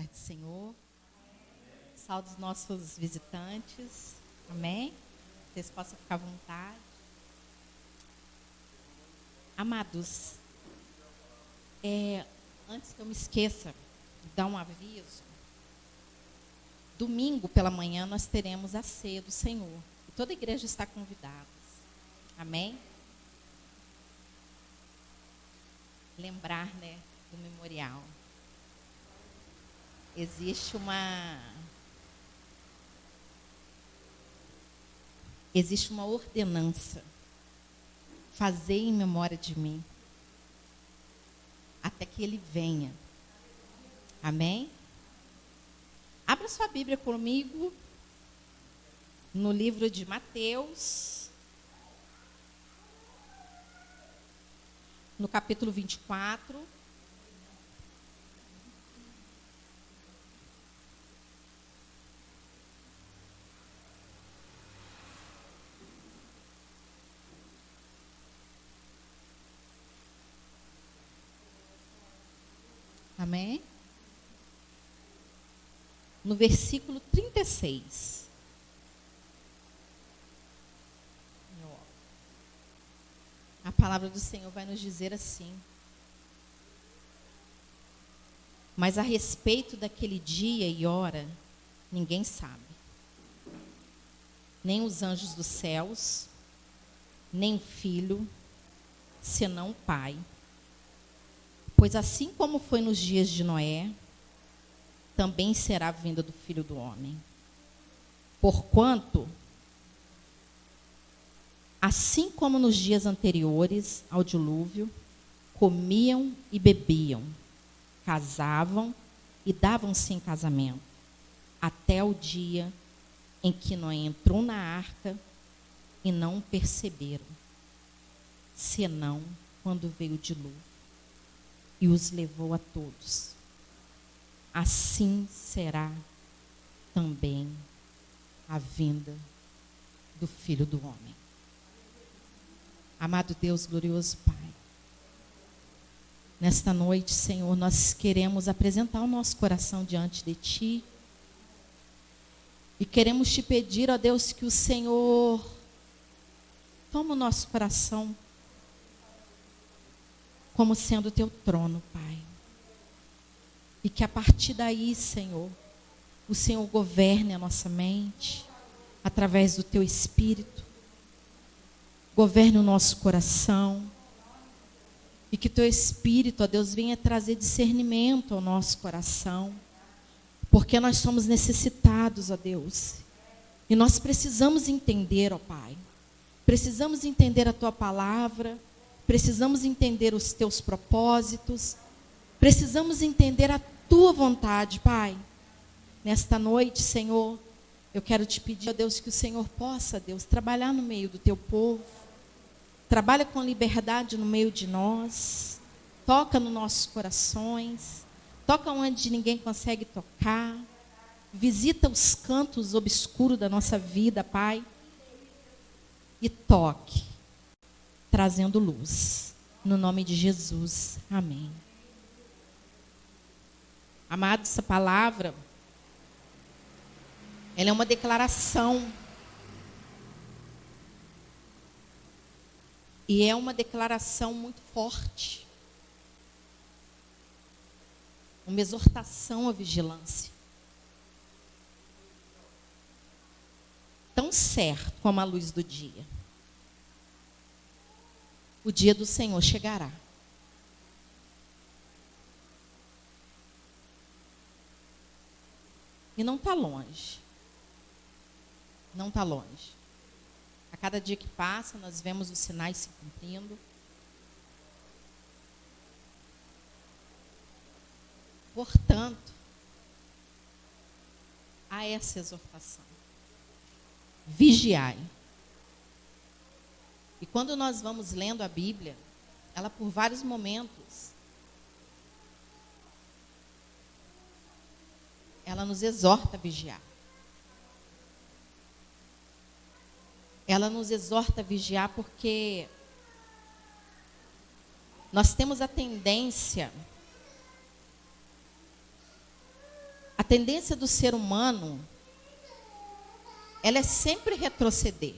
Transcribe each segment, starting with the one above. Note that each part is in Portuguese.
paz do Senhor. Saúde os nossos visitantes. Amém? Vocês possam ficar à vontade. Amados, antes que eu me esqueça de dar um aviso, domingo pela manhã nós teremos a ceia do Senhor. E toda a igreja está convidada. Amém? Lembrar, do memorial. Existe uma ordenança. Fazer em memória de mim. Até que ele venha. Amém? Abra sua Bíblia comigo. No livro de Mateus. No capítulo 24. Amém? No versículo 36. A palavra do Senhor vai nos dizer assim: mas a respeito daquele dia e hora, ninguém sabe. Nem os anjos dos céus, nem o Filho, senão o Pai. Pois assim como foi nos dias de Noé, também será a vinda do Filho do Homem. Porquanto, assim como nos dias anteriores ao dilúvio, comiam e bebiam, casavam e davam-se em casamento, até o dia em que Noé entrou na arca e não o perceberam, senão quando veio o dilúvio e os levou a todos. Assim será também a vinda do Filho do Homem. Amado Deus, glorioso Pai, nesta noite, Senhor, nós queremos apresentar o nosso coração diante de Ti e queremos Te pedir, ó Deus, que o Senhor tome o nosso coração como sendo o Teu trono, Pai. E que a partir daí, Senhor, o Senhor governe a nossa mente, através do Teu Espírito. Governe o nosso coração. E que Teu Espírito, ó Deus, venha trazer discernimento ao nosso coração. Porque nós somos necessitados, ó Deus. E nós precisamos entender, ó Pai. Precisamos entender a Tua palavra. Precisamos entender os Teus propósitos. Precisamos entender a Tua vontade, Pai. Nesta noite, Senhor, eu quero Te pedir, ó Deus, que o Senhor possa, Deus, trabalhar no meio do Teu povo. Trabalha com liberdade no meio de nós. Toca nos nossos corações. Toca onde ninguém consegue tocar. Visita os cantos obscuros da nossa vida, Pai. E toque, trazendo luz. No nome de Jesus. Amém. Amado, essa palavra, ela é uma declaração. E é uma declaração muito forte. Uma exortação à vigilância. Tão certo como a luz do dia. O dia do Senhor chegará. E não está longe. Não está longe. A cada dia que passa, nós vemos os sinais se cumprindo. Portanto, há essa exortação. Vigiai. E quando nós vamos lendo a Bíblia, ela por vários momentos, ela nos exorta a vigiar. Ela nos exorta a vigiar porque nós temos a tendência tendência do ser humano, ela é sempre retroceder.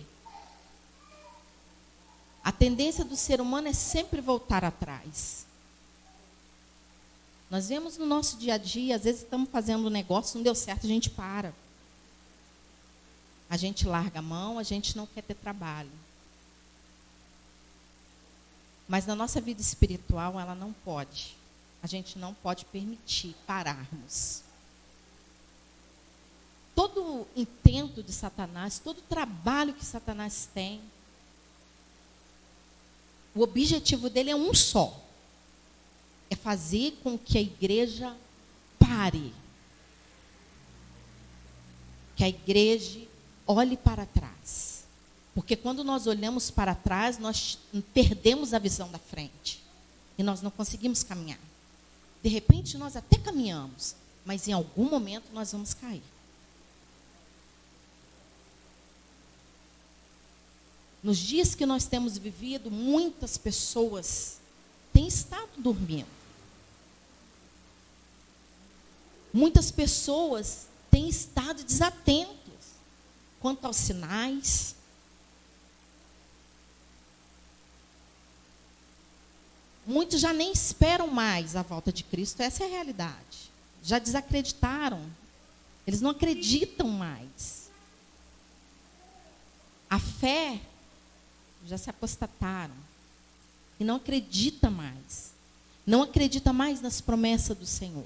A tendência do ser humano é sempre voltar atrás. Nós vemos no nosso dia a dia, às vezes estamos fazendo um negócio, não deu certo, a gente para. A gente larga a mão, a gente não quer ter trabalho. Mas na nossa vida espiritual, ela não pode. A gente não pode permitir pararmos. Todo intento de Satanás, todo trabalho que Satanás tem, o objetivo dele é um só. É fazer com que a igreja pare. Que a igreja olhe para trás. Porque quando nós olhamos para trás, nós perdemos a visão da frente. E nós não conseguimos caminhar. De repente, nós até caminhamos, mas em algum momento nós vamos cair. Nos dias que nós temos vivido, muitas pessoas têm estado dormindo. Muitas pessoas têm estado desatentas quanto aos sinais. Muitos já nem esperam mais a volta de Cristo, essa é a realidade. Já desacreditaram. Eles não acreditam mais. A fé, já se apostataram. E não acredita mais. Não acredita mais nas promessas do Senhor.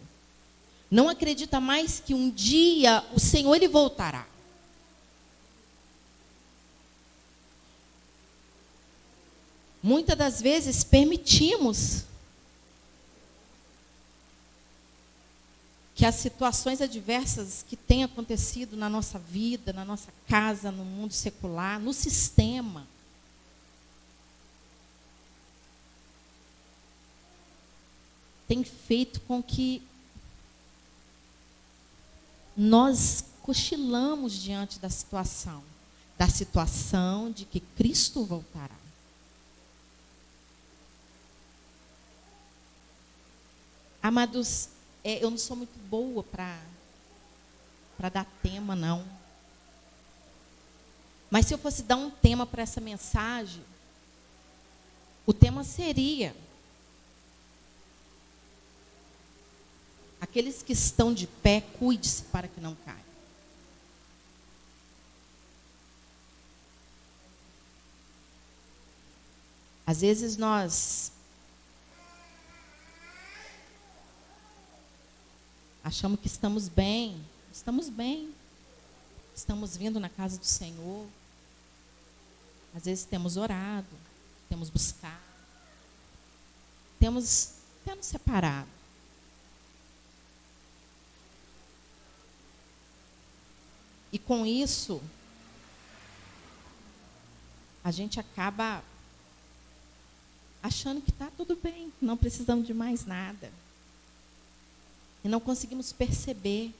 Não acredita mais que um dia o Senhor ele voltará. Muitas das vezes permitimos que as situações adversas que têm acontecido na nossa vida, na nossa casa, no mundo secular, no sistema, tem feito com que nós cochilamos diante da situação de que Cristo voltará. Amados, eu não sou muito boa para dar tema, não. Mas se eu fosse dar um tema para essa mensagem, o tema seria: aqueles que estão de pé, cuide-se para que não caia. Às vezes nós achamos que estamos bem. Estamos vindo na casa do Senhor. Às vezes temos orado, temos buscado, temos até nos separado. E com isso, a gente acaba achando que está tudo bem, não precisamos de mais nada. E não conseguimos perceber.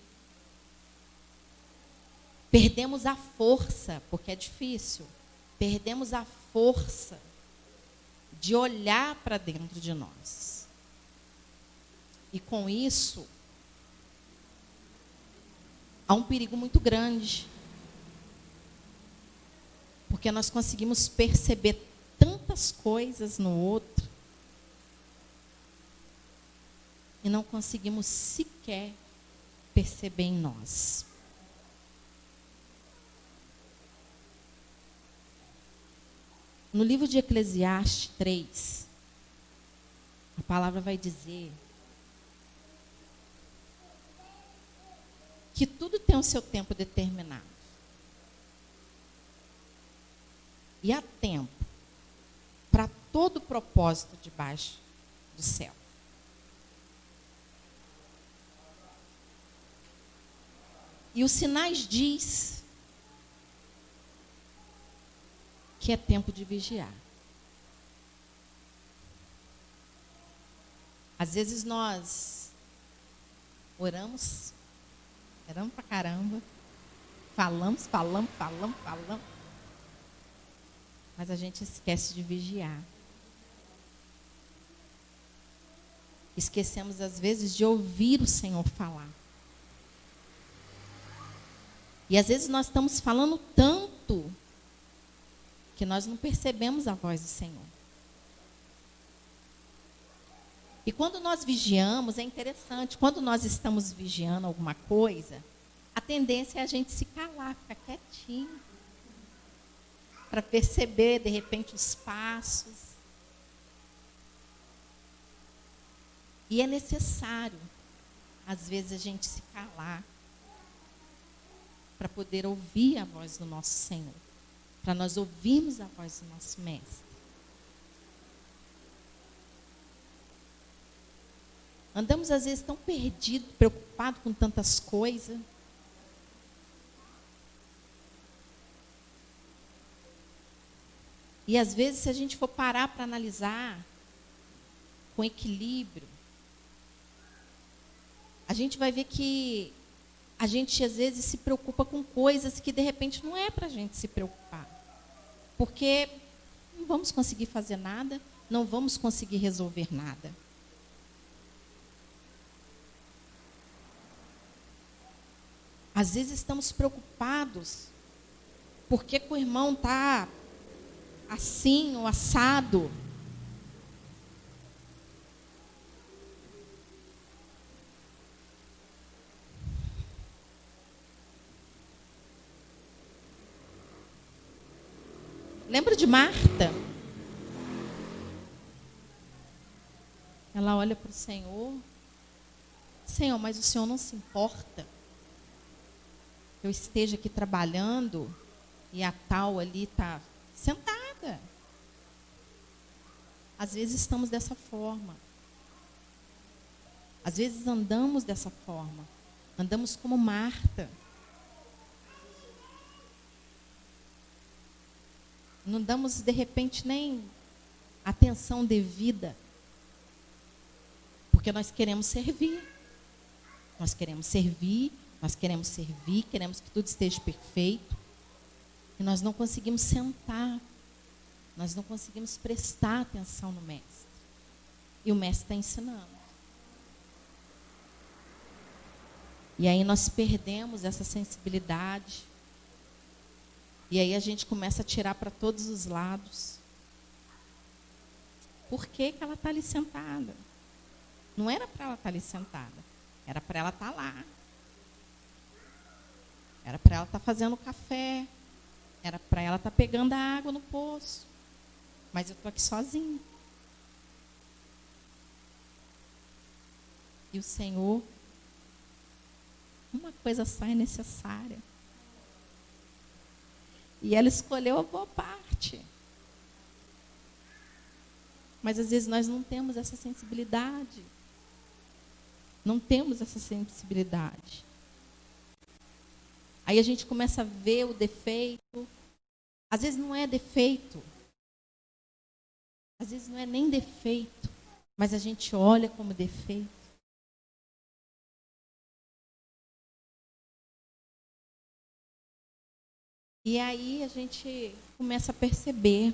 Perdemos a força, porque é difícil. Perdemos a força de olhar para dentro de nós. E com isso, há um perigo muito grande. Porque nós conseguimos perceber tantas coisas no outro e não conseguimos sequer perceber em nós. No livro de Eclesiastes 3, a palavra vai dizer que tudo tem o seu tempo determinado. E há tempo para todo propósito debaixo do céu. E os sinais diz que é tempo de vigiar. Às vezes nós oramos pra caramba, falamos, mas a gente esquece de vigiar. Esquecemos, às vezes, de ouvir o Senhor falar. E às vezes nós estamos falando tanto que nós não percebemos a voz do Senhor. E quando nós vigiamos, é interessante, quando nós estamos vigiando alguma coisa, a tendência é a gente se calar, ficar quietinho, para perceber, de repente, os passos. E é necessário, às vezes, a gente se calar, para poder ouvir a voz do nosso Senhor, para nós ouvirmos a voz do nosso Mestre. Andamos, às vezes, tão perdidos, preocupados com tantas coisas. E, às vezes, se a gente for parar para analisar com equilíbrio, a gente vai ver que a gente, às vezes, se preocupa com coisas que, de repente, não é para a gente se preocupar. Porque não vamos conseguir fazer nada, não vamos conseguir resolver nada. Às vezes estamos preocupados porque o irmão está assim ou assado. Lembra de Marta? Ela olha para o Senhor. Senhor, mas o Senhor não se importa que eu esteja aqui trabalhando e a tal ali está sentada. Às vezes estamos dessa forma. Às vezes andamos dessa forma. Andamos como Marta. Não damos, de repente, nem atenção devida. Porque nós queremos servir. Nós queremos servir, nós queremos servir, queremos que tudo esteja perfeito. E nós não conseguimos sentar. Nós não conseguimos prestar atenção no Mestre. E o Mestre está ensinando. E aí nós perdemos essa sensibilidade. E aí a gente começa a tirar para todos os lados. Por que ela está ali sentada? Não era para ela estar ali sentada. Era para ela estar lá. Era para ela estar fazendo café. Era para ela estar pegando a água no poço. Mas eu estou aqui sozinha. E o Senhor, uma coisa só é necessária. E ela escolheu a boa parte. Mas às vezes nós não temos essa sensibilidade. Não temos essa sensibilidade. Aí a gente começa a ver o defeito. Às vezes não é defeito. Às vezes não é nem defeito. Mas a gente olha como defeito. E aí a gente começa a perceber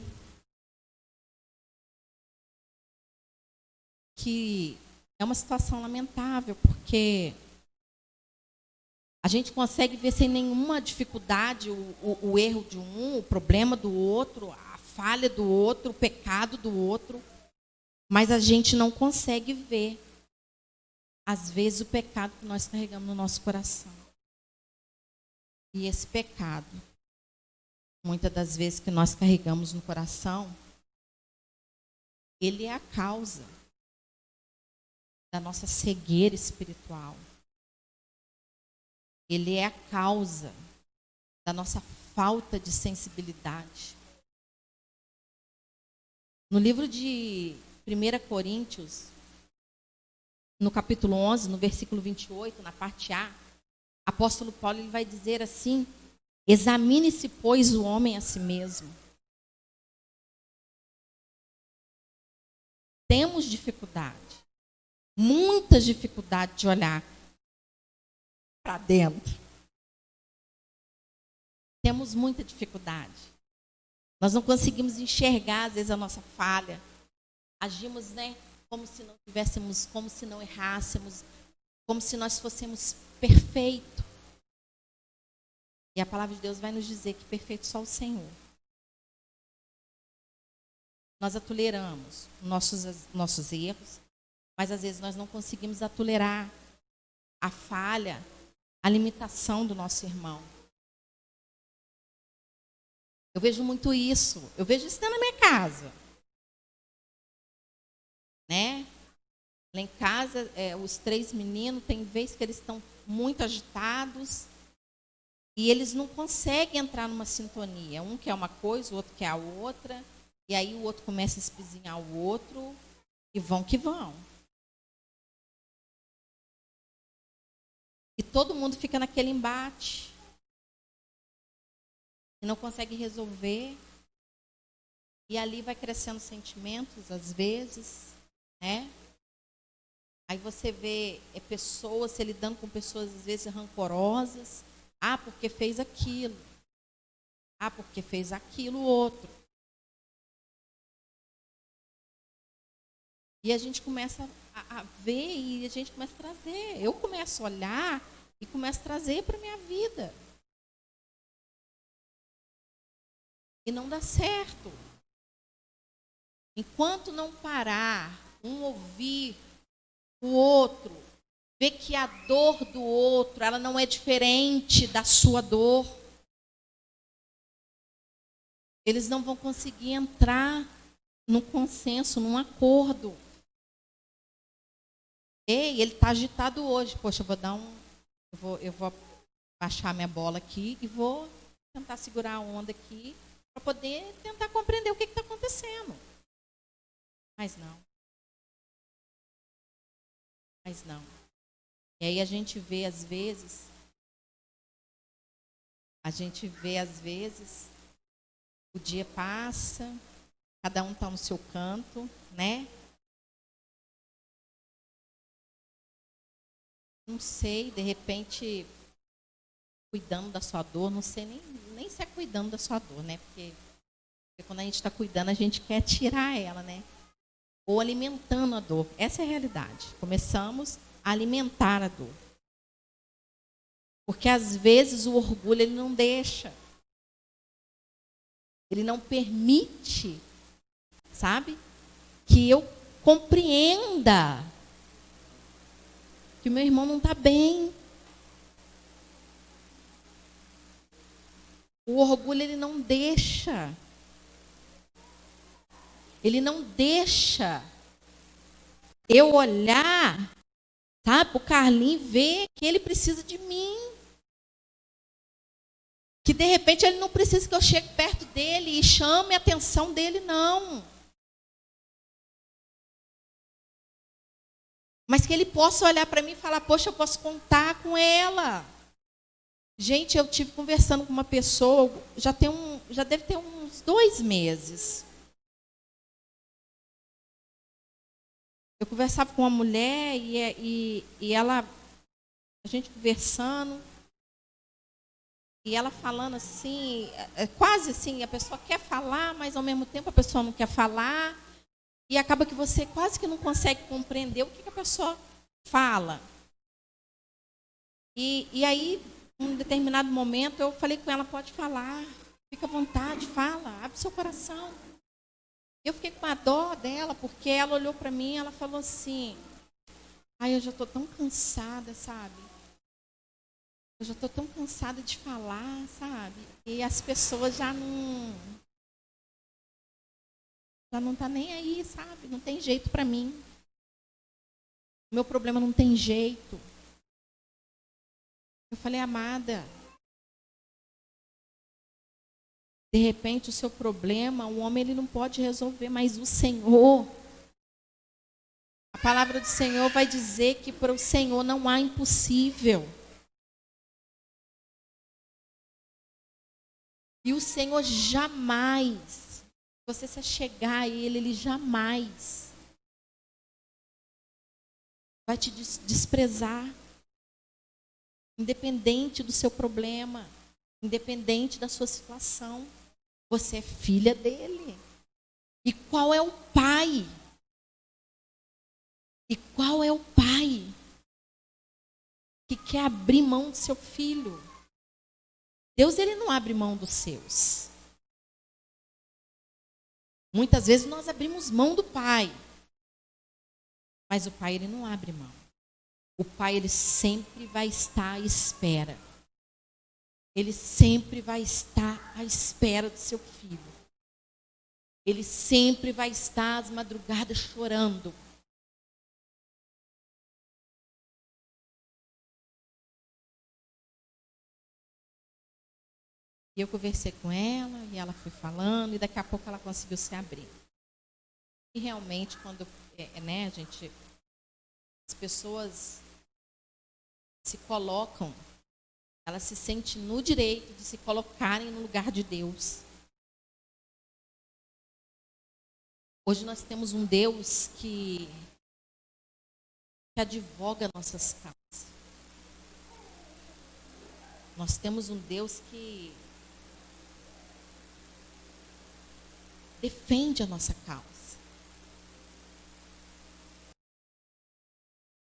que é uma situação lamentável, porque a gente consegue ver sem nenhuma dificuldade o erro de um, o problema do outro, a falha do outro, o pecado do outro, mas a gente não consegue ver, às vezes, o pecado que nós carregamos no nosso coração. E esse pecado, muitas das vezes que nós carregamos no coração, ele é a causa da nossa cegueira espiritual. Ele é a causa da nossa falta de sensibilidade. No livro de 1 Coríntios, no capítulo 11, no versículo 28, na parte A, apóstolo Paulo ele vai dizer assim: examine-se, pois, o homem a si mesmo. Temos dificuldade, muitas dificuldades de olhar para dentro. Temos muita dificuldade. Nós não conseguimos enxergar, às vezes, a nossa falha. Agimos, como se não tivéssemos, como se não errássemos, como se nós fôssemos perfeitos. E a palavra de Deus vai nos dizer que perfeito só o Senhor. Nós atoleramos nossos erros, mas às vezes nós não conseguimos atolerar a falha, a limitação do nosso irmão. Eu vejo muito isso. Eu vejo isso dentro da minha casa. Né? Lá em casa, os 3 meninos, tem vezes que eles estão muito agitados e eles não conseguem entrar numa sintonia. Um quer uma coisa, o outro quer a outra. E aí o outro começa a espizinhar o outro e vão que vão. E todo mundo fica naquele embate. E não consegue resolver. E ali vai crescendo sentimentos, às vezes, né? Aí você vê pessoas se lidando com pessoas, às vezes, rancorosas. Ah, porque fez aquilo. Ah, porque fez aquilo outro. E a gente começa a ver e a gente começa a trazer. Eu começo a olhar e começo a trazer para a minha vida. E não dá certo. Enquanto não parar, um ouvir o outro, ver que a dor do outro, ela não é diferente da sua dor, eles não vão conseguir entrar num consenso, num acordo. Ei, ele está agitado hoje. Poxa, eu vou baixar minha bola aqui e vou tentar segurar a onda aqui para poder tentar compreender o que está acontecendo. Mas não. E aí a gente vê às vezes, o dia passa, cada um está no seu canto, né? Não sei, de repente, cuidando da sua dor, não sei nem se é cuidando da sua dor, né? Porque quando a gente está cuidando, a gente quer tirar ela, né? Ou alimentando a dor. Essa é a realidade. Começamos a alimentar a dor. Porque às vezes o orgulho ele não deixa. Ele não permite, sabe? Que eu compreenda que meu irmão não está bem. O orgulho ele não deixa. Ele não deixa eu olhar, tá, para o Carlinhos e ver que ele precisa de mim. Que de repente ele não precisa que eu chegue perto dele e chame a atenção dele, não. Mas que ele possa olhar para mim e falar, poxa, eu posso contar com ela. Gente, eu tive conversando com uma pessoa, já deve ter uns 2 meses. Eu conversava com uma mulher e ela, a gente conversando, e ela falando assim, quase assim, a pessoa quer falar, mas ao mesmo tempo a pessoa não quer falar, e acaba que você quase que não consegue compreender o que a pessoa fala. E aí, em um determinado momento, eu falei com ela, pode falar, fica à vontade, fala, abre seu coração. Eu fiquei com a dó dela, porque ela olhou para mim e ela falou assim, eu já estou tão cansada, sabe? Eu já estou tão cansada de falar, sabe? E as pessoas já não tá nem aí, sabe? Não tem jeito para mim. O meu problema não tem jeito. Eu falei, amada, de repente o seu problema, o homem ele não pode resolver, mas o Senhor, a palavra do Senhor vai dizer que para o Senhor não há impossível. E o Senhor jamais, você se chegar a Ele jamais vai te desprezar. Independente do seu problema, independente da sua situação, você é filha dele. E qual é o pai? E qual é o pai que quer abrir mão do seu filho? Deus, ele não abre mão dos seus. Muitas vezes nós abrimos mão do Pai. Mas o Pai, ele não abre mão. O Pai, ele sempre vai estar à espera. Ele sempre vai estar à espera do seu filho. Ele sempre vai estar às madrugadas chorando. E eu conversei com ela, e ela foi falando, e daqui a pouco ela conseguiu se abrir. E realmente, quando a gente, as pessoas se colocam, elas se sentem no direito de se colocarem no lugar de Deus. Hoje nós temos um Deus que advoga nossas causas. Nós temos um Deus que defende a nossa causa.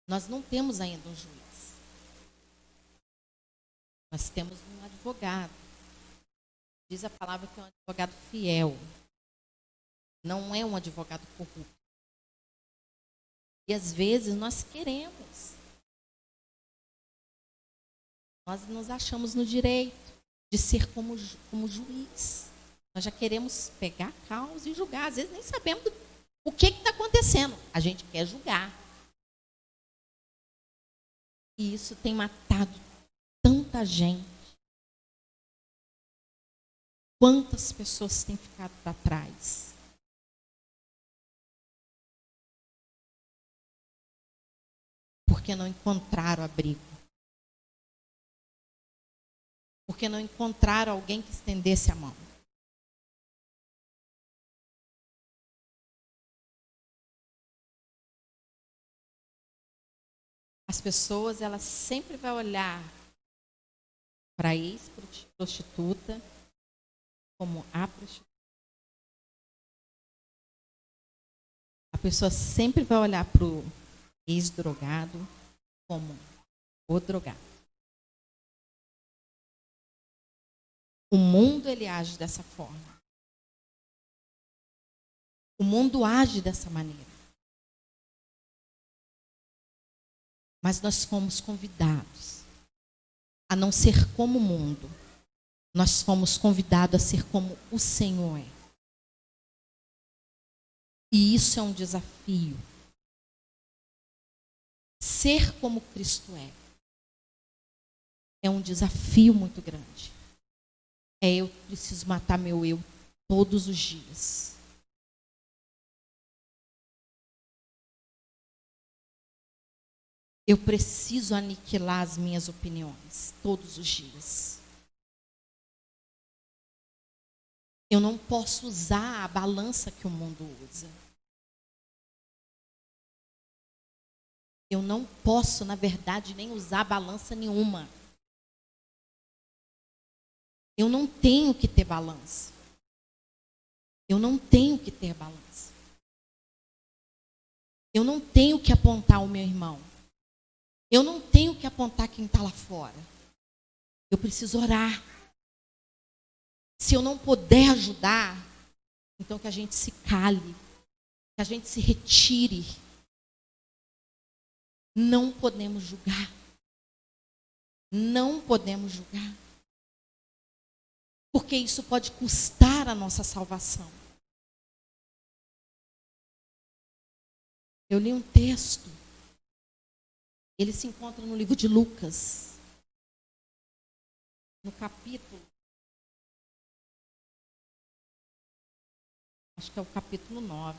Nós não temos ainda um juiz. Nós temos um advogado. Diz a palavra que é um advogado fiel. Não é um advogado corrupto. E às vezes nós queremos. Nós nos achamos no direito de ser como juiz. Nós já queremos pegar a causa e julgar. Às vezes nem sabemos o que está acontecendo. A gente quer julgar. E isso tem matado tanta gente. Quantas pessoas têm ficado para trás? Porque não encontraram abrigo. Porque não encontraram alguém que estendesse a mão. As pessoas, elas sempre vão olhar para a ex-prostituta como a prostituta. A pessoa sempre vai olhar para o ex-drogado como o drogado. O mundo, ele age dessa forma. O mundo age dessa maneira. Mas nós fomos convidados a não ser como o mundo. Nós fomos convidados a ser como o Senhor é. E isso é um desafio. Ser como Cristo é um desafio muito grande. Eu preciso matar meu eu todos os dias. Eu preciso aniquilar as minhas opiniões todos os dias. Eu não posso usar a balança que o mundo usa. Eu não posso, na verdade, nem usar balança nenhuma. Eu não tenho que ter balança. Eu não tenho que ter balança. Eu não tenho que apontar o meu irmão. Eu não tenho que apontar quem está lá fora. Eu preciso orar. Se eu não puder ajudar, então que a gente se cale, que a gente se retire. Não podemos julgar. Não podemos julgar. Porque isso pode custar a nossa salvação. Eu li um texto. Ele se encontra no livro de Lucas. No capítulo. Acho que é o capítulo 9.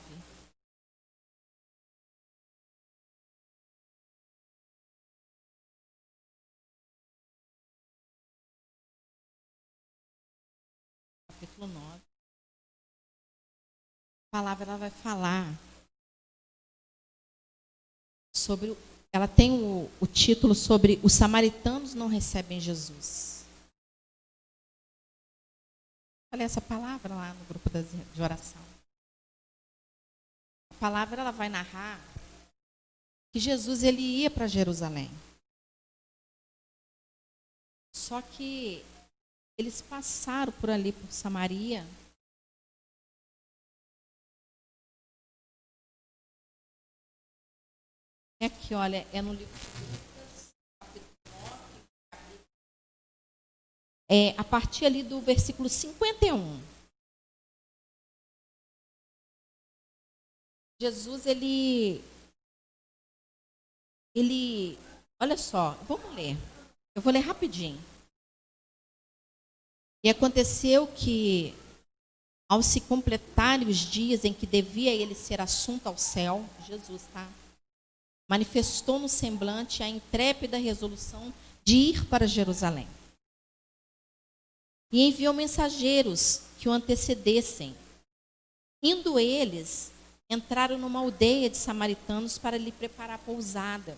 Capítulo 9. A palavra, ela vai falar sobre... Ela tem o título sobre os samaritanos não recebem Jesus. Falei essa palavra lá no grupo de oração. A palavra, ela vai narrar que Jesus, ele ia para Jerusalém. Só que eles passaram por ali, por Samaria. É aqui, olha, é no livro de Lucas, capítulo 9, a partir ali do versículo 51. Jesus, olha só, vamos ler. Eu vou ler rapidinho. E aconteceu que, ao se completarem os dias em que devia ele ser assunto ao céu, Jesus, tá? Manifestou no semblante a intrépida resolução de ir para Jerusalém. E enviou mensageiros que o antecedessem. Indo eles, entraram numa aldeia de samaritanos para lhe preparar pousada.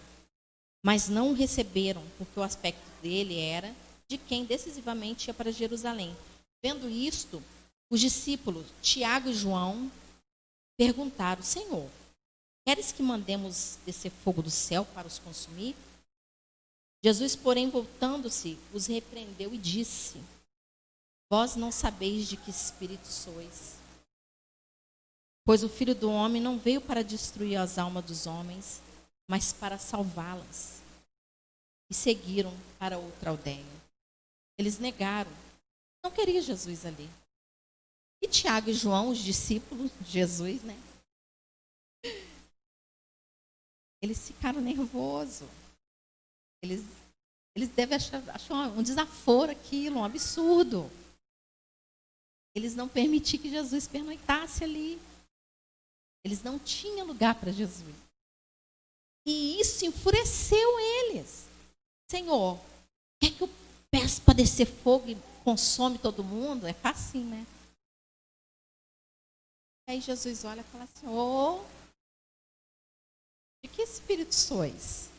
Mas não o receberam, porque o aspecto dele era de quem decisivamente ia para Jerusalém. Vendo isto, os discípulos, Tiago e João, perguntaram: Senhor, queres que mandemos descer fogo do céu para os consumir? Jesus, porém, voltando-se, os repreendeu e disse: Vós não sabeis de que espírito sois, pois o Filho do Homem não veio para destruir as almas dos homens, mas para salvá-las. E seguiram para outra aldeia. Eles negaram, não queria Jesus ali. E Tiago e João, os discípulos de Jesus, né? Eles ficaram nervosos. Eles devem achar um desaforo aquilo, um absurdo. Eles não permitiram que Jesus pernoitasse ali. Eles não tinham lugar para Jesus. E isso enfureceu eles. Senhor, quer que eu peço para descer fogo e consome todo mundo? É fácil, né? Aí Jesus olha e fala assim: Ô, de que espírito sois?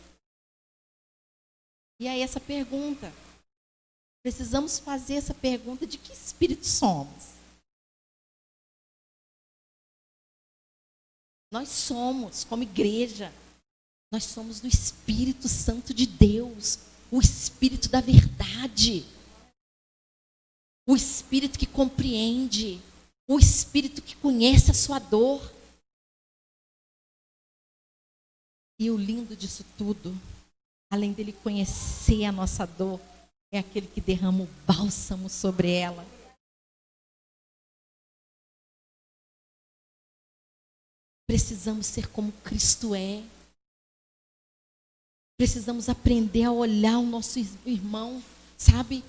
E aí essa pergunta, precisamos fazer essa pergunta: de que espírito somos? Nós somos, como igreja, nós somos do Espírito Santo de Deus, o Espírito da verdade, o Espírito que compreende, o Espírito que conhece a sua dor. E o lindo disso tudo, além dele conhecer a nossa dor, é aquele que derrama o bálsamo sobre ela. Precisamos ser como Cristo é. Precisamos aprender a olhar o nosso irmão, sabe?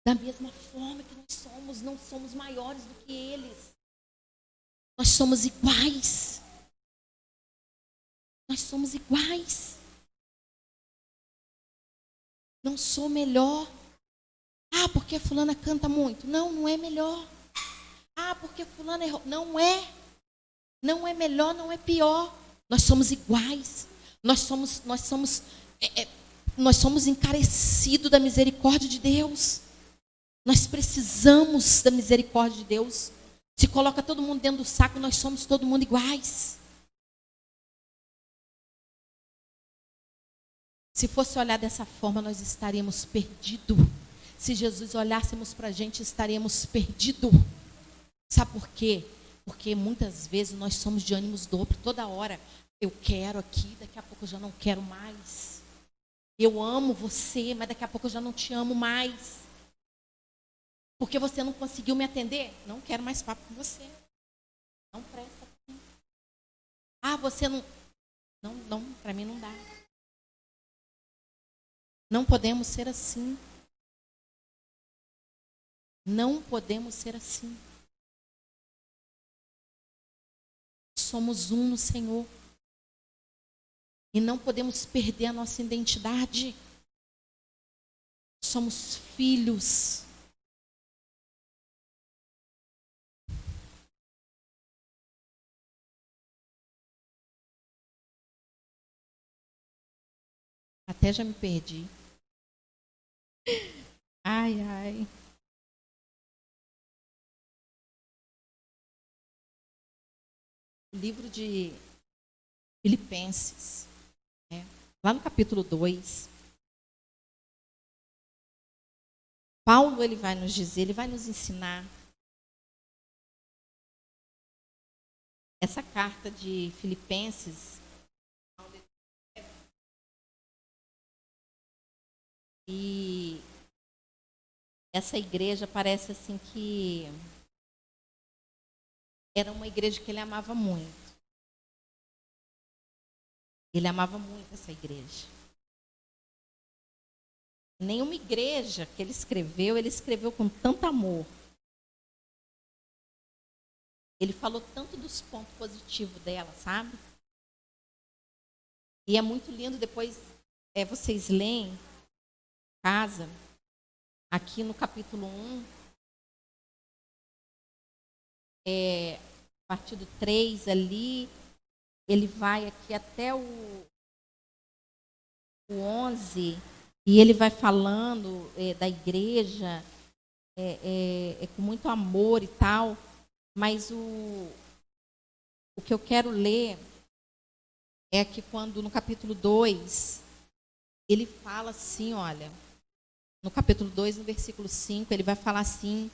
Da mesma forma que nós somos, não somos maiores do que eles. Nós somos iguais. Nós somos iguais. Não sou melhor. Ah, porque fulana canta muito. Não, não é melhor. Ah, porque fulana errou. Não é. Não é melhor, não é pior. Nós somos iguais. Nós somos encarecidos da misericórdia de Deus. Nós precisamos da misericórdia de Deus. Se coloca todo mundo dentro do saco, nós somos todo mundo iguais. Se fosse olhar dessa forma, nós estaríamos perdidos. Se Jesus olhássemos para a gente, estaríamos perdidos. Sabe por quê? Porque muitas vezes nós somos de ânimos dobro. Toda hora eu quero aqui, daqui a pouco eu já não quero mais. Eu amo você, mas daqui a pouco eu já não te amo mais. Porque você não conseguiu me atender? Não quero mais papo com você. Não presta. Ah, você não... Não, para mim não dá. Não podemos ser assim. Não podemos ser assim. Somos um no Senhor. E não podemos perder a nossa identidade. Somos filhos. Até já me perdi. Ai, ai. O livro de Filipenses, né? Lá no capítulo 2, Paulo, ele vai nos dizer, ele vai nos ensinar. Essa carta de Filipenses, e essa igreja parece assim que era uma igreja que ele amava muito. Ele amava muito essa igreja. Nenhuma igreja que ele escreveu com tanto amor. Ele falou tanto dos pontos positivos dela, sabe? E é muito lindo, depois vocês leem, casa, aqui no capítulo 1, a partir do 3 ali, ele vai aqui até o 11, e ele vai falando da igreja, com muito amor e tal, mas o que eu quero ler é que quando no capítulo 2, ele fala assim, olha, no capítulo 2, no versículo 5, ele vai falar assim: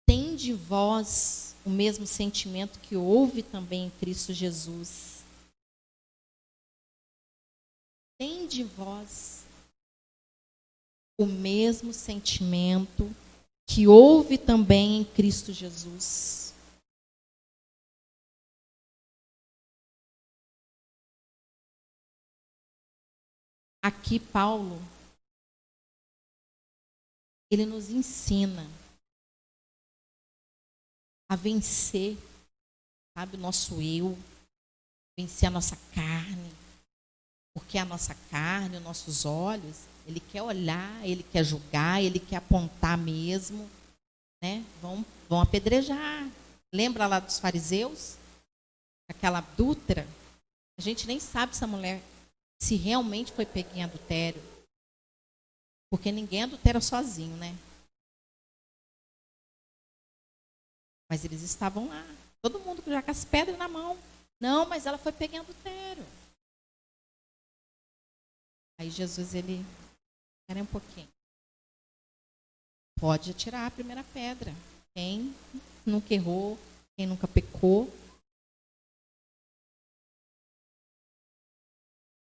tende vós o mesmo sentimento que houve também em Cristo Jesus. Tende vós o mesmo sentimento que houve também em Cristo Jesus. Aqui Paulo, ele nos ensina a vencer, sabe, o nosso eu, vencer a nossa carne, porque a nossa carne, os nossos olhos, ele quer olhar, ele quer julgar, ele quer apontar mesmo, né? Vão apedrejar. Lembra lá dos fariseus? Aquela adúltera? A gente nem sabe se a mulher, se realmente foi pega em adultério, porque ninguém adultera sozinho, né? Mas eles estavam lá, todo mundo já com as pedras na mão. Não, mas ela foi pega em adultério. Aí Jesus, ele, espera um pouquinho. Pode atirar a primeira pedra. Quem nunca errou, quem nunca pecou.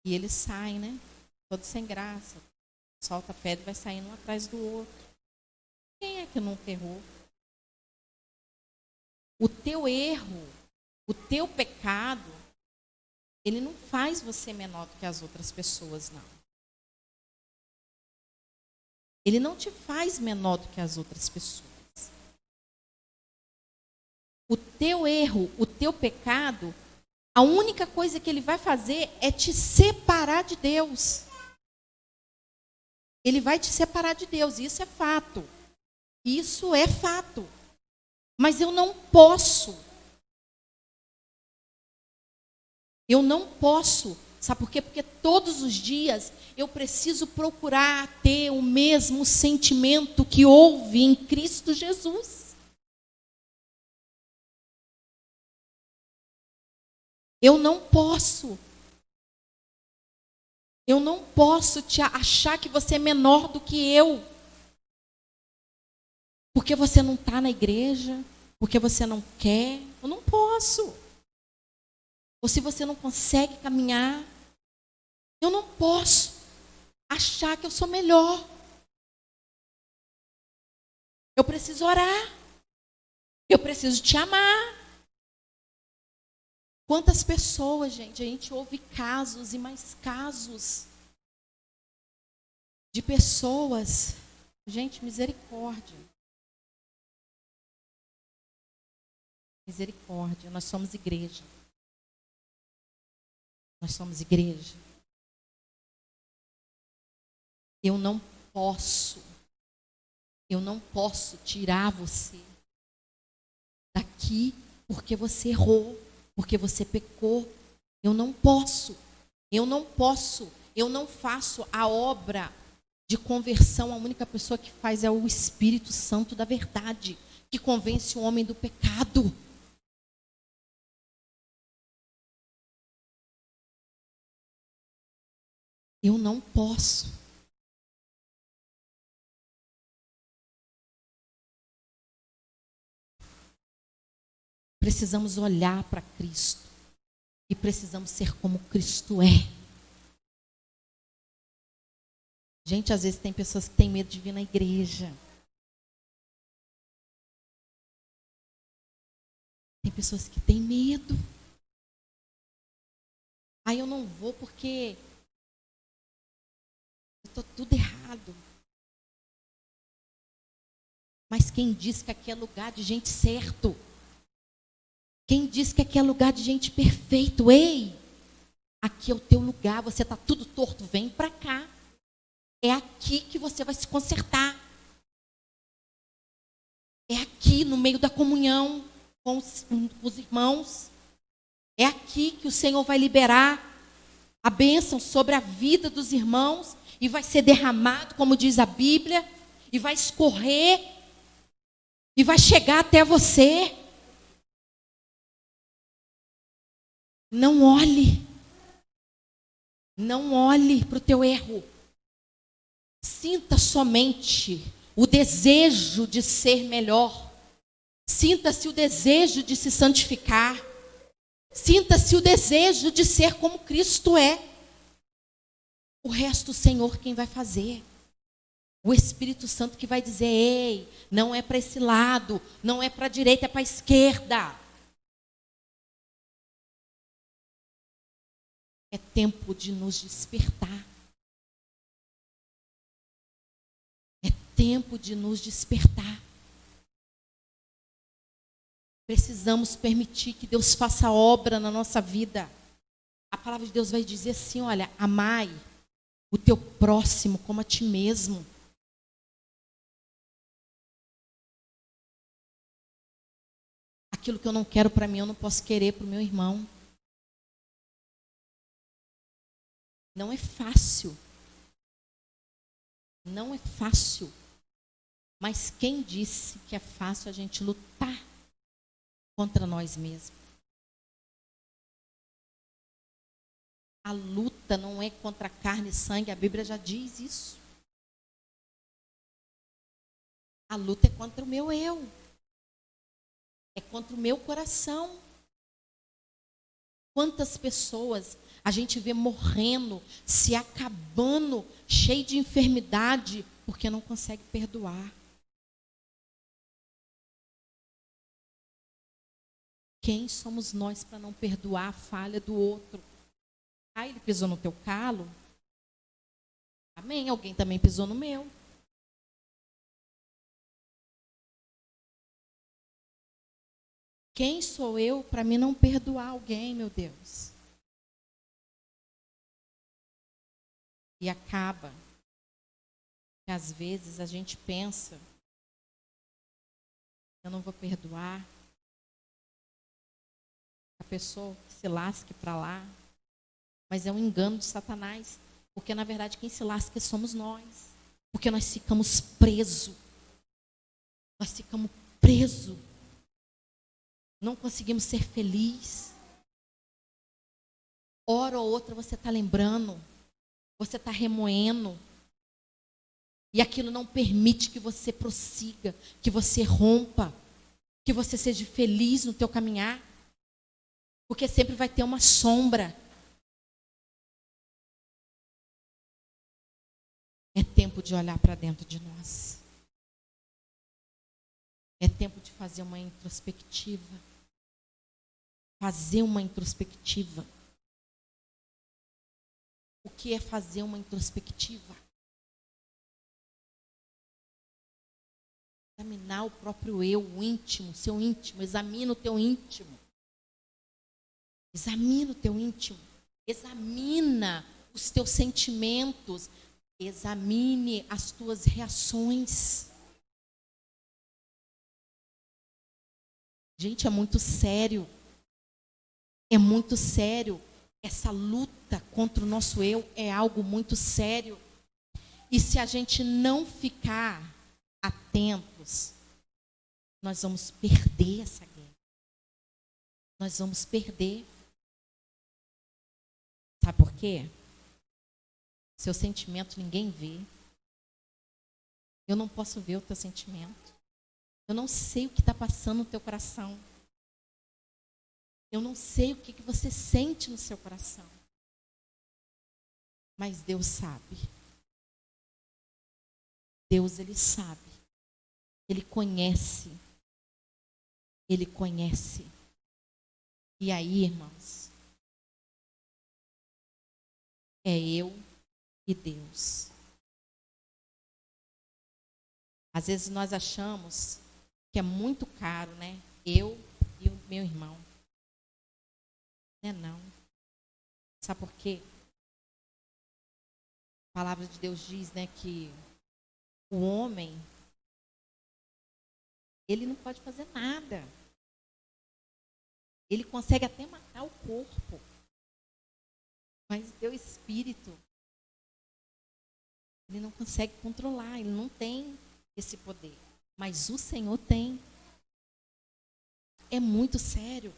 E eles saem, né? Todos sem graça. Solta a pedra e vai saindo um atrás do outro. Quem é que nunca errou? O teu erro, o teu pecado, ele não faz você menor do que as outras pessoas, não. Ele não te faz menor do que as outras pessoas. O teu erro, o teu pecado, a única coisa que ele vai fazer é te separar de Deus. Ele vai te separar de Deus, isso é fato. Isso é fato. Mas eu não posso. Eu não posso. Sabe por quê? Porque todos os dias eu preciso procurar ter o mesmo sentimento que houve em Cristo Jesus. Eu não posso. Eu não posso te achar que você é menor do que eu. Porque você não está na igreja, porque você não quer. Eu não posso. Ou se você não consegue caminhar, eu não posso achar que eu sou melhor. Eu preciso orar. Eu preciso te amar. Quantas pessoas, gente, a gente ouve casos e mais casos de pessoas. Gente, misericórdia. Misericórdia. Nós somos igreja. Nós somos igreja. Eu não posso tirar você daqui porque você errou, porque você pecou. Eu não posso. Eu não faço a obra de conversão. A única pessoa que faz é o Espírito Santo da verdade, que convence o homem do pecado. Eu não posso. precisamos olhar para Cristo e precisamos ser como Cristo é. Gente, às vezes tem pessoas que têm medo de vir na igreja. Tem pessoas que têm medo. Aí eu não vou porque eu estou tudo errado. Mas quem diz que aqui é lugar de gente certo? Quem diz que aqui é lugar de gente perfeito? Ei, aqui é o teu lugar, você está tudo torto, vem para cá. É aqui que você vai se consertar. É aqui no meio da comunhão com os irmãos. É aqui que o Senhor vai liberar a bênção sobre a vida dos irmãos e vai ser derramado, como diz a Bíblia, e vai escorrer e vai chegar até você. Não olhe para o teu erro. Sinta somente o desejo de ser melhor. Sinta-se o desejo de se santificar. Sinta-se o desejo de ser como Cristo é. O resto, o Senhor quem vai fazer. O Espírito Santo que vai dizer, ei, não é para esse lado, não é para a direita, é para a esquerda. É tempo de nos despertar. É tempo de nos despertar. Precisamos permitir que Deus faça obra na nossa vida. A palavra de Deus vai dizer assim, olha, amai o teu próximo como a ti mesmo. Aquilo que eu não quero para mim, eu não posso querer para o meu irmão. Não é fácil. Não é fácil. Mas quem disse que é fácil a gente lutar contra nós mesmos? A luta não é contra carne e sangue, a Bíblia já diz isso. A luta é contra o meu eu. É contra o meu coração. Quantas pessoas a gente vê morrendo, se acabando, cheio de enfermidade, porque não consegue perdoar. Quem somos nós para não perdoar a falha do outro? Ah, ele pisou no teu calo? Amém, alguém também pisou no meu. Quem sou eu para mim não perdoar alguém, meu Deus? E acaba que às vezes a gente pensa, eu não vou perdoar. A pessoa se lasque para lá. Mas é um engano de Satanás. Porque na verdade quem se lasca somos nós. Porque nós ficamos presos. Nós ficamos presos. Não conseguimos ser felizes. Hora ou outra você está lembrando. Você está remoendo. E aquilo não permite que você prossiga. Que você rompa. Que você seja feliz no teu caminhar. Porque sempre vai ter uma sombra. É tempo de olhar para dentro de nós. É tempo de fazer uma introspectiva. Fazer uma introspectiva. O que é fazer uma introspectiva? Examinar o próprio eu, o íntimo, o seu íntimo. Examina o teu íntimo. Examina o teu íntimo. Examina os teus sentimentos. Examine as tuas reações. Gente, é muito sério. É muito sério. Essa luta contra o nosso eu é algo muito sério. E se a gente não ficar atentos, nós vamos perder essa guerra. Nós vamos perder. Sabe por quê? Seu sentimento ninguém vê. Eu não posso ver o teu sentimento. Eu não sei o que está passando no teu coração. Eu não sei o que você sente no seu coração. Mas Deus sabe. Deus, Ele sabe. Ele conhece. Ele conhece. E aí, irmãos, é eu e Deus. Às vezes nós achamos que é muito caro, né? Eu e o meu irmão. Não é não. Sabe por quê? A palavra de Deus diz, né, que o homem, ele não pode fazer nada. Ele consegue até matar o corpo. Mas o teu espírito, ele não consegue controlar, ele não tem esse poder. Mas o Senhor tem. É muito sério.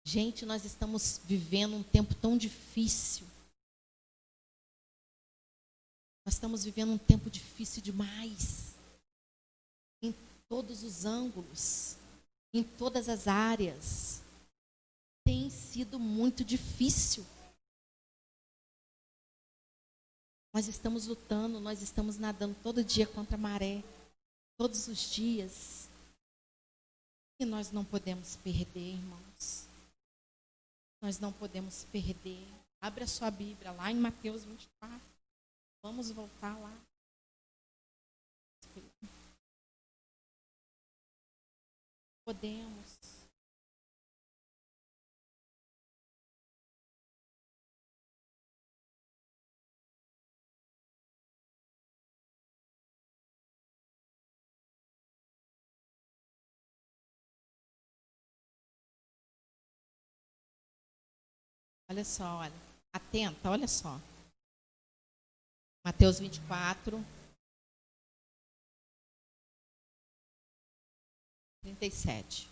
Gente, nós estamos vivendo um tempo tão difícil. Nós estamos vivendo um tempo difícil demais. Em todos os ângulos, em todas as áreas. Tem sido muito difícil. Nós estamos lutando, nós estamos nadando todo dia contra a maré. Todos os dias. E nós não podemos perder, irmãos. Nós não podemos perder. Abre a sua Bíblia lá em Mateus 24. Vamos voltar lá. Podemos. Olha só, olha. Atenta, olha só. Mateus 24, 37.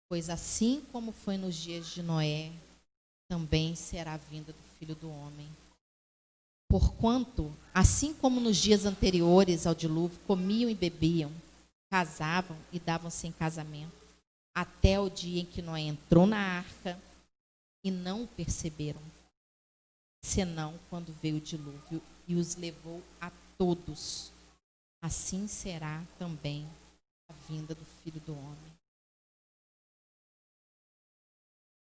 Pois assim como foi nos dias de Noé, também será a vinda do Filho do Homem. Porquanto, assim como nos dias anteriores ao dilúvio, comiam e bebiam, casavam e davam-se em casamento, até o dia em que Noé entrou na arca, e não o perceberam, senão quando veio o dilúvio e os levou a todos. Assim será também a vinda do Filho do Homem.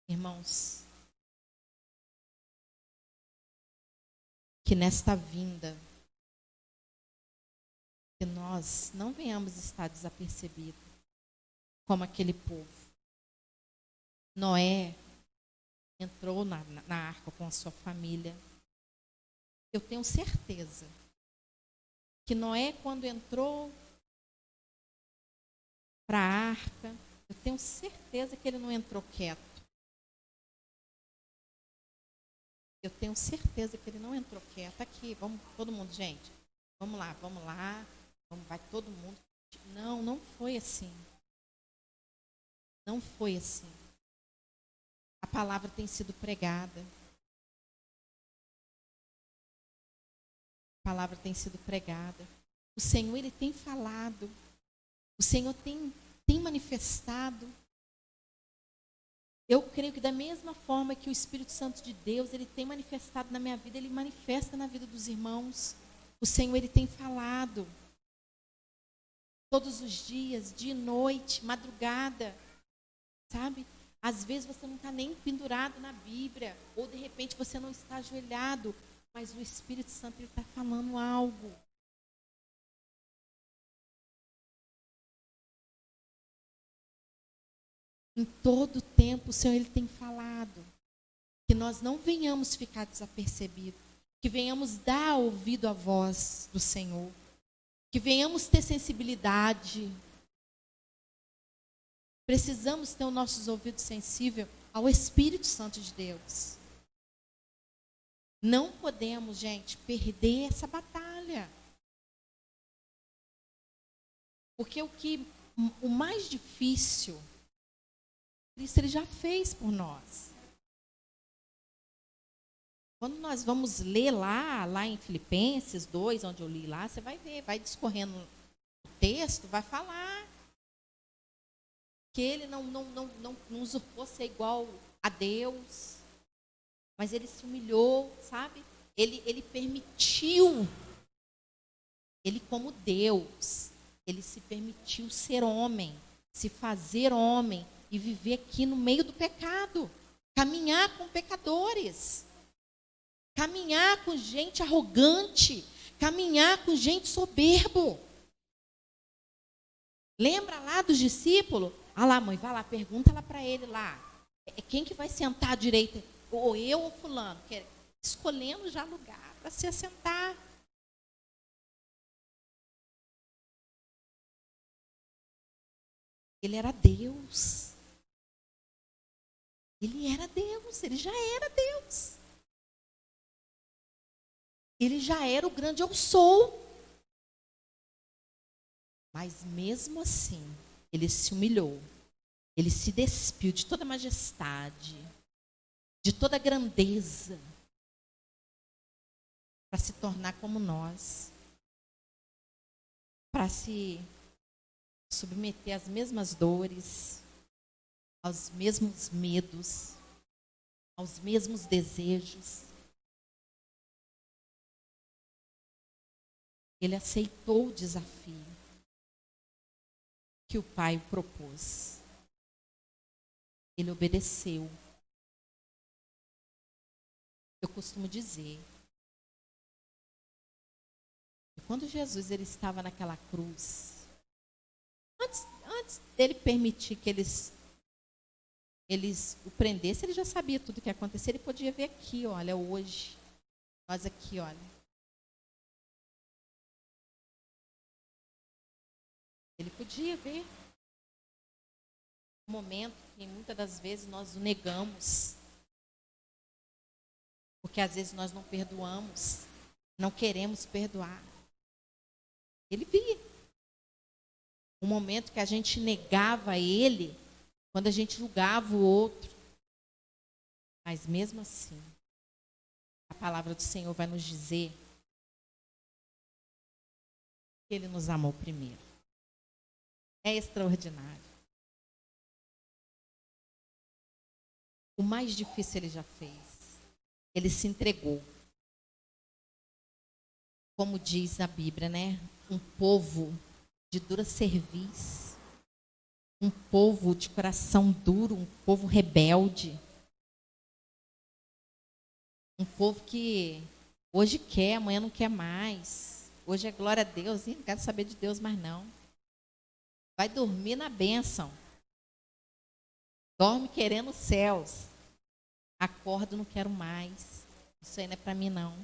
Irmãos, que nesta vinda, que nós não venhamos estar desapercebidos, como aquele povo. Noé entrou na arca com a sua família. Eu tenho certeza que Noé, quando entrou para a arca, eu tenho certeza que ele não entrou quieto. Eu tenho certeza que ele não entrou quieto. Aqui, vamos, todo mundo, gente. Vamos lá. Vai todo mundo. Não, não foi assim. Não foi assim. A palavra tem sido pregada. A palavra tem sido pregada. O Senhor, Ele tem falado. O Senhor tem manifestado. Eu creio que da mesma forma que o Espírito Santo de Deus, Ele tem manifestado na minha vida, Ele manifesta na vida dos irmãos. O Senhor, Ele tem falado. Todos os dias, dia e noite, madrugada. Sabe? Às vezes você não está nem pendurado na Bíblia, ou de repente você não está ajoelhado, mas o Espírito Santo está falando algo. Em todo o tempo o Senhor Ele tem falado. Que nós não venhamos ficar desapercebidos, que venhamos dar ouvido à voz do Senhor, que venhamos ter sensibilidade. Precisamos ter os nossos ouvidos sensíveis ao Espírito Santo de Deus. Não podemos, gente, perder essa batalha. Porque o mais difícil, Cristo Ele já fez por nós. Quando nós vamos ler lá em Filipenses 2, onde eu li lá, você vai ver, vai discorrendo o texto, vai falar. que ele não usurpou ser igual a Deus, mas ele se humilhou, sabe? Ele permitiu, ele como Deus, ele se permitiu ser homem, se fazer homem e viver aqui no meio do pecado, caminhar com pecadores, caminhar com gente arrogante, caminhar com gente soberbo. Lembra lá dos discípulos? Ah lá, mãe, vai lá, pergunta lá para ele lá. Quem que vai sentar à direita? Ou eu ou fulano? Escolhendo já lugar para se assentar. Ele era Deus. Ele era Deus, ele já era Deus. Ele já era o grande eu sou. Mas mesmo assim, ele se humilhou. Ele se despiu de toda a majestade, de toda a grandeza, para se tornar como nós, para se submeter às mesmas dores, aos mesmos medos, aos mesmos desejos. Ele aceitou o desafio que o Pai propôs. Ele obedeceu. Eu costumo dizer que quando Jesus ele estava naquela cruz, antes dele permitir que eles o prendessem, ele já sabia tudo o que ia acontecer. Ele podia ver aqui, olha, hoje, nós aqui, olha. Ele podia ver um momento que muitas das vezes nós o negamos, porque às vezes nós não perdoamos, não queremos perdoar. Ele via um momento que a gente negava ele, quando a gente julgava o outro. Mas mesmo assim, a palavra do Senhor vai nos dizer que ele nos amou primeiro. É extraordinário. O mais difícil ele já fez. Ele se entregou. Como diz a Bíblia, né? Um povo de dura cerviz. Um povo de coração duro, um povo rebelde. Um povo que hoje quer, amanhã não quer mais. Hoje é glória a Deus, não quero saber de Deus mais não. Vai dormir na bênção. Dorme querendo os céus. Acordo, não quero mais. Isso aí não é para mim, não.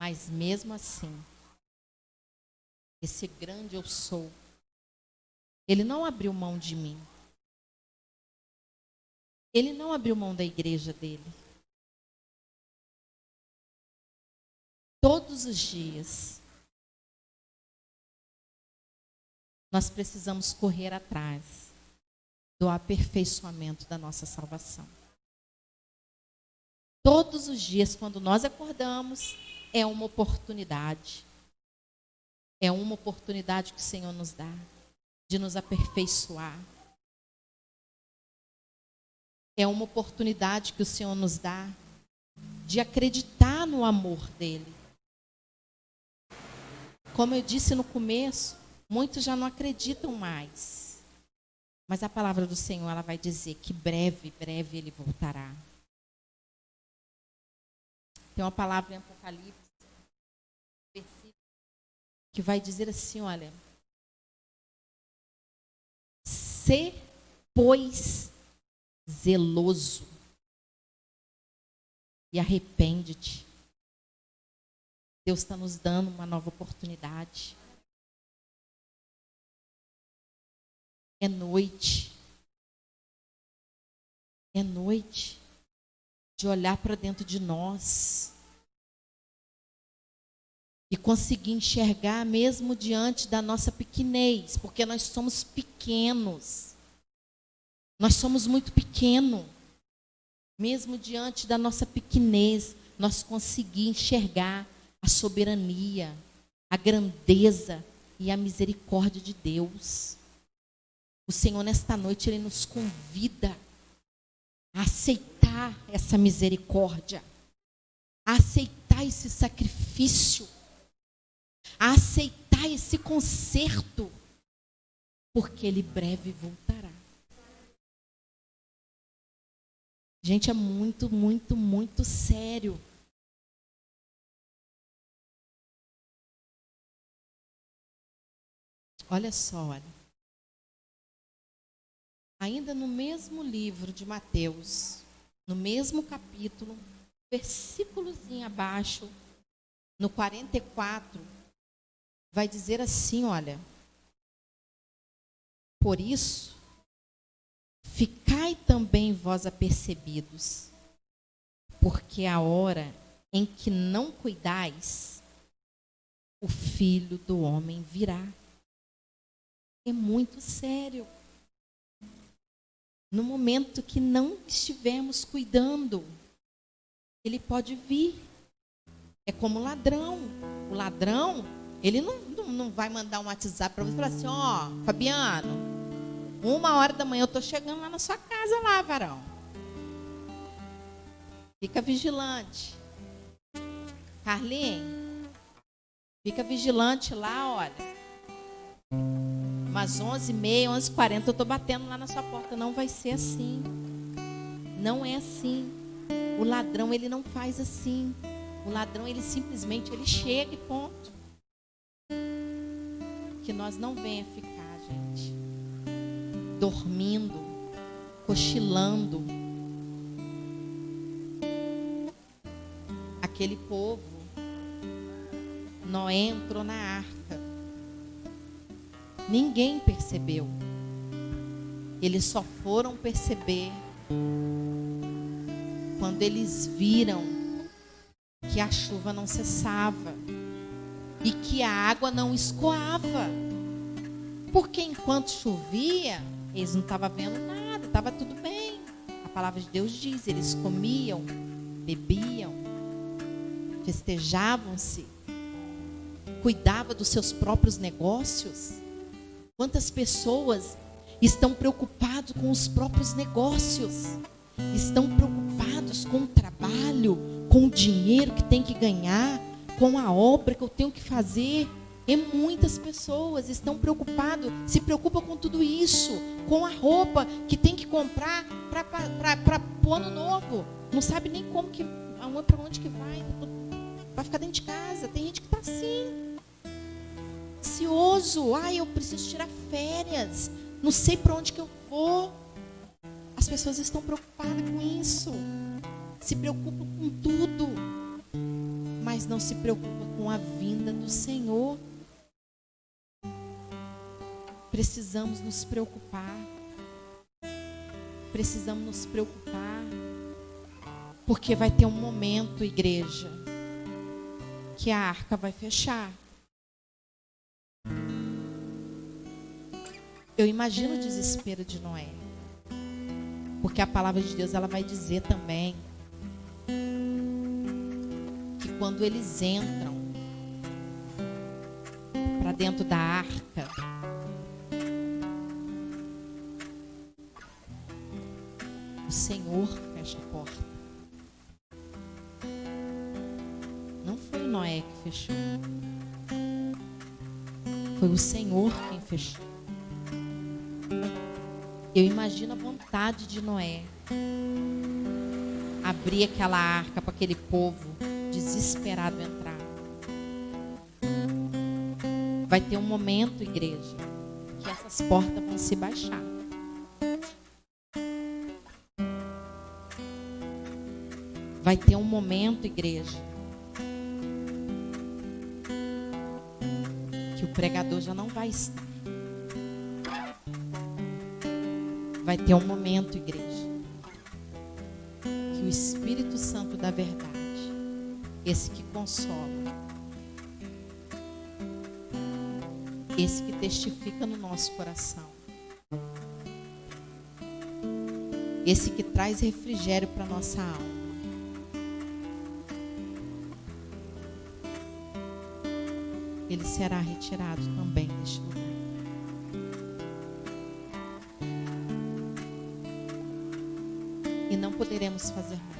Mas mesmo assim, esse grande eu sou, ele não abriu mão de mim. Ele não abriu mão da igreja dele. Todos os dias, nós precisamos correr atrás do aperfeiçoamento da nossa salvação. Todos os dias, quando nós acordamos, é uma oportunidade. É uma oportunidade que o Senhor nos dá de nos aperfeiçoar. É uma oportunidade que o Senhor nos dá de acreditar no amor dele. Como eu disse no começo, muitos já não acreditam mais. Mas a palavra do Senhor, ela vai dizer que breve, breve ele voltará. Tem uma palavra em Apocalipse, que vai dizer assim, olha, sê, pois, zeloso e arrepende-te. Deus está nos dando uma nova oportunidade. É noite. É noite de olhar para dentro de nós e conseguir enxergar mesmo diante da nossa pequenez, porque nós somos pequenos. Nós somos muito pequenos. Mesmo diante da nossa pequenez, nós conseguir enxergar a soberania, a grandeza e a misericórdia de Deus. O Senhor, nesta noite, Ele nos convida a aceitar essa misericórdia, a aceitar esse sacrifício, a aceitar esse conserto, porque Ele breve voltará. Gente, é muito, muito, muito sério. Olha só, olha. Ainda no mesmo livro de Mateus, no mesmo capítulo, versículozinho abaixo, no 44, vai dizer assim, olha: por isso, ficai também vós apercebidos, porque a hora em que não cuidais, o Filho do Homem virá. É muito sério. No momento que não estivermos cuidando, Ele pode vir. É como o ladrão. O ladrão, ele não vai mandar um WhatsApp para você e falar assim: ó, Fabiano, 1h eu estou chegando lá na sua casa lá, varão. Fica vigilante. Carlinhos, fica vigilante lá, olha. Umas 11h30, 11h40 eu estou batendo lá na sua porta. Não vai ser assim. Não é assim. O ladrão, ele não faz assim. O ladrão, ele simplesmente, ele chega e ponto. Que nós não venha ficar, gente, dormindo, cochilando. Aquele povo, Noé entrou na arca. Ninguém percebeu. Eles só foram perceber quando eles viram que a chuva não cessava e que a água não escoava. Porque enquanto chovia, eles não estavam vendo nada, estava tudo bem. A palavra de Deus diz, eles comiam, bebiam, festejavam-se, cuidavam dos seus próprios negócios. Quantas pessoas estão preocupadas com os próprios negócios, estão preocupados com o trabalho, com o dinheiro que tem que ganhar, com a obra que eu tenho que fazer. E muitas pessoas estão preocupadas, se preocupam com tudo isso, com a roupa que tem que comprar para o ano novo. Não sabe nem como que, para onde que vai ficar dentro de casa. Tem gente que está assim, ansioso. Eu preciso tirar férias, não sei para onde que eu vou. As pessoas estão preocupadas com isso, se preocupam com tudo, mas não se preocupam com a vinda do Senhor. Precisamos nos preocupar. Precisamos nos preocupar, porque vai ter um momento, igreja, que a arca vai fechar. Eu imagino o desespero de Noé, porque a palavra de Deus, ela vai dizer também que quando eles entram para dentro da arca, o Senhor fecha a porta. Não foi Noé que fechou, foi o Senhor quem fechou. Eu imagino a vontade de Noé abrir aquela arca para aquele povo desesperado entrar. Vai ter um momento, igreja, que essas portas vão se baixar. Vai ter um momento, igreja, que o pregador já não vai estar. Vai ter um momento, igreja, que o Espírito Santo da verdade, esse que consola, esse que testifica no nosso coração, esse que traz refrigério para a nossa alma, ele será retirado também deste lugar. E não poderemos fazer nada.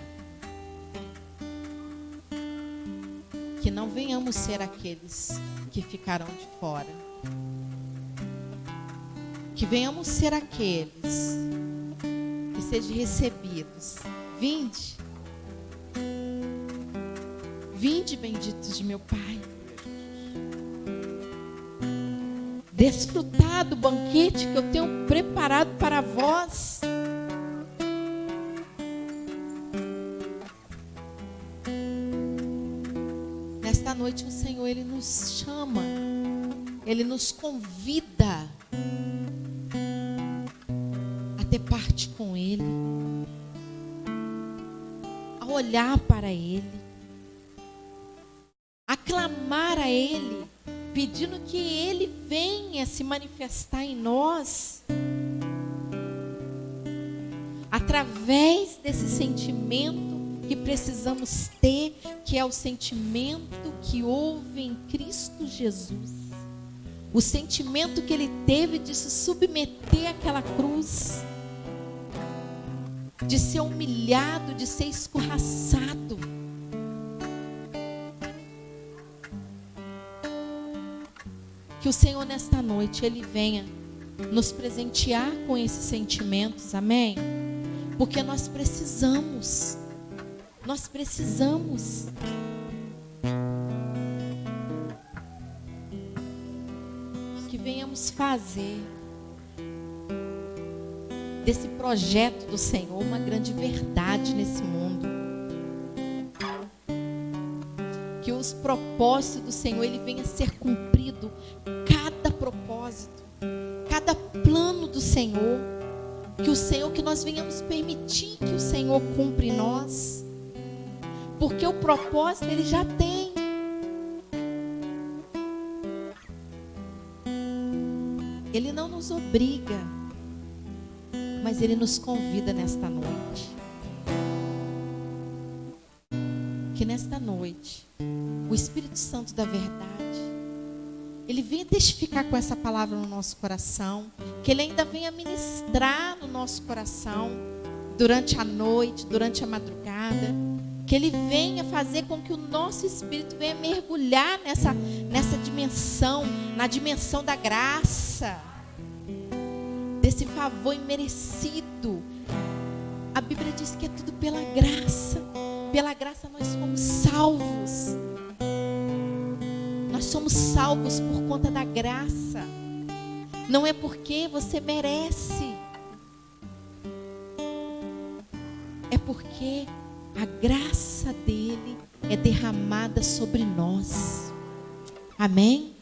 Que não venhamos ser aqueles que ficarão de fora. Que venhamos ser aqueles que sejam recebidos. Vinde. Vinde, benditos de meu Pai. Desfrutar do banquete que eu tenho preparado para vós. Nesta noite o Senhor, Ele nos chama, Ele nos convida a ter parte com Ele, a olhar para Ele, a clamar a Ele, pedindo que Ele venha se manifestar em nós, através desse sentimento que precisamos ter, que é o sentimento que houve em Cristo Jesus. O sentimento que Ele teve de se submeter àquela cruz, de ser humilhado, de ser escorraçado. Que o Senhor nesta noite, Ele venha nos presentear com esses sentimentos, amém? Porque nós precisamos. Nós precisamos. Que venhamos fazer desse projeto do Senhor uma grande verdade nesse mundo. Que os propósitos do Senhor, Ele venha a ser cumprido. Cada propósito, cada plano do Senhor. Que o Senhor, que nós venhamos permitir que o Senhor cumpra em nós. Porque o propósito Ele já tem. Ele não nos obriga, mas Ele nos convida nesta noite. Que nesta noite, o Espírito Santo da verdade, Ele venha testificar com essa palavra no nosso coração. Que Ele ainda venha ministrar no nosso coração, durante a noite, durante a madrugada. Que Ele venha fazer com que o nosso espírito venha mergulhar nessa dimensão, na dimensão da graça, desse favor imerecido. A Bíblia diz que é tudo pela graça. Pela graça nós fomos salvos. Nós somos salvos por conta da graça. Não é porque você merece. É porque a graça dele é derramada sobre nós. Amém?